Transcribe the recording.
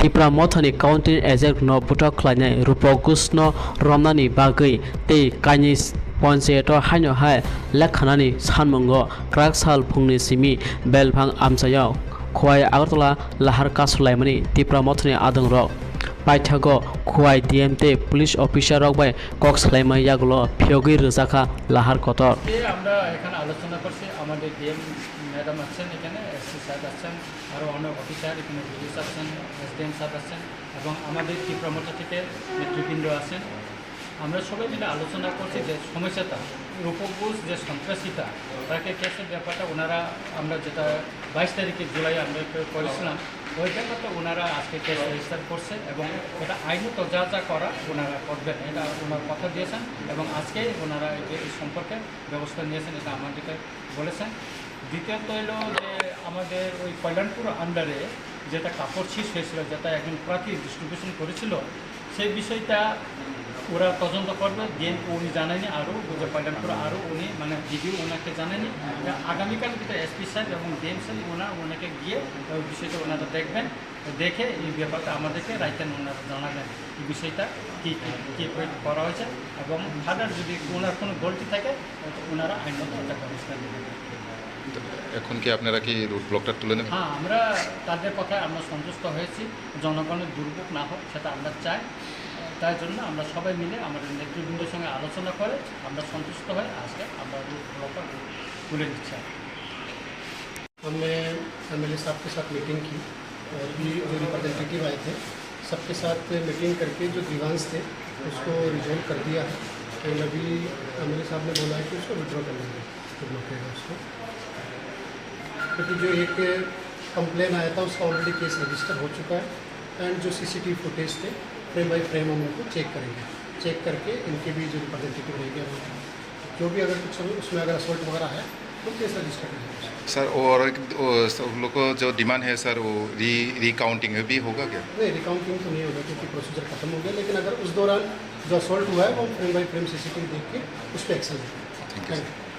Tripura मथानि काउंटिं exact न बुटक खालायनाय रूपक कृष्ण रमनानि बागै तै काइनि पन्चायत हाइनो हाय लेखानानि सानमंगो क्राक साल फुंनि सिमी बेलफां आमसायाव खवाय आगरतला लाहार कासलायमनि त्रिपुरा मथानि आदं रक पाइथागो खवाय DMT पुलिस अफिसार रक बाय कक्स खालायमाय यागलो फियोगै रोजाखा लाहार कतर আমরা এখানে আলোচনা করছি আমাদের ডিএম ম্যাডাম আছেন এখানে এসসি স্যার আছেন আরও অনেক অফিসার এখানে পুলিশ আছেন এসডিএম স্যার আছেন এবং আমাদের ত্রিপুরা মোটর থেকে নেতৃবৃন্দ আছেন আমরা সবাই মিলে আলোচনা করছি যে সমস্যাটা রূপকবুজ যে সন্ত্রাসীটা তাকে কেসের ব্যাপারটা ওনারা আমরা যেটা 22 তারিখে জুলাই আমরা করেছিলাম ওই ব্যাপারটা ওনারা আজকে কেস রেজিস্টার করছে এবং এটা আইনত যা যা করা ওনারা করবেন এটা ওনার কথা দিয়েছেন এবং আজকে ওনারা এই সম্পর্কে ব্যবস্থা নিয়েছেন এটা আমাদেরকে বলেছেন। দ্বিতীয়ত হলো যে আমাদের ওই কল্যাণপুর আন্ডারে যেটা কাপড় ছিঁড় হয়েছিল যেটা একজন প্রার্থী ডিস্ট্রিবিউশন করেছিল সেই বিষয়টা ওরা তদন্ত করবে ডিএমকে উনি জানায়নি আরও যে কল্যাণপুর আরও উনি মানে ভিডিও ওনাকে জানায়নি আগামীকাল কিন্তু এসপি সাহেব এবং ডিএম সাহেব ওনাকে গিয়ে ওই বিষয়টা ওনারা দেখবেন দেখে এই ব্যাপারটা আমাদেরকে রাইতেন ওনারা জানাবেন এই বিষয়টা কী কী করা হয়েছে এবং ফাদার যদি ওনার কোনো গলতি থাকে ওনারা আইনত একটা ব্যবস্থা নেবেন। এখন কি আপনারা কি রুট ব্লকটা তুলে নেবেন? হ্যাঁ, আমরা তাদের কথায় আমরা সন্তুষ্ট হয়েছি, জনগণের দুর্ভোগ না হোক সেটা আমরা চাই। তাই জন্য আমরা সবাই মিলে আমাদের নেতৃবৃন্দের সঙ্গে আলোচনা করে আমরা সন্তুষ্ট হয়ে আজকে আমরা রুট ব্লকটা তুলে দিচ্ছি। हमने MLA साहब के साथ मीटिंग की और भी जो रिप्रेजेंटेटिव आए थे सबके साथ मीटिंग करके जो ग्रीवांस थे उसको रिजॉल्व कर दिया है। एंड अभी MLA साहब ने बोला है कि उसको विड्रॉ कर लेंगे ब्लॉकेगा उसको, क्योंकि जो एक कंप्लेन आया था उसका ऑलरेडी केस रजिस्टर हो चुका है। एंड जो CCTV फुटेज थे फ्रेम बाई फ्रेम हम उनको चेक करेंगे, चेक करके इनके भी जो रिप्रेजेंटेटिव रहेंगे जो भी अगर कुछ उसमें अगर असल्ट वगैरह है तो केस रजिस्टर करेंगे सर। और उन लोग को जो डिमांड है सर वो रिकाउंटिंग भी होगा क्या? नहीं, रिकाउंटिंग तो नहीं होगा क्योंकि प्रोसीजर खत्म हो गया, लेकिन अगर उस दौरान जो असॉल्ट हुआ है वो फ्रेम बाई फ्रेम CCTV देख के उस पर एक्शन लेंगे। Thank you.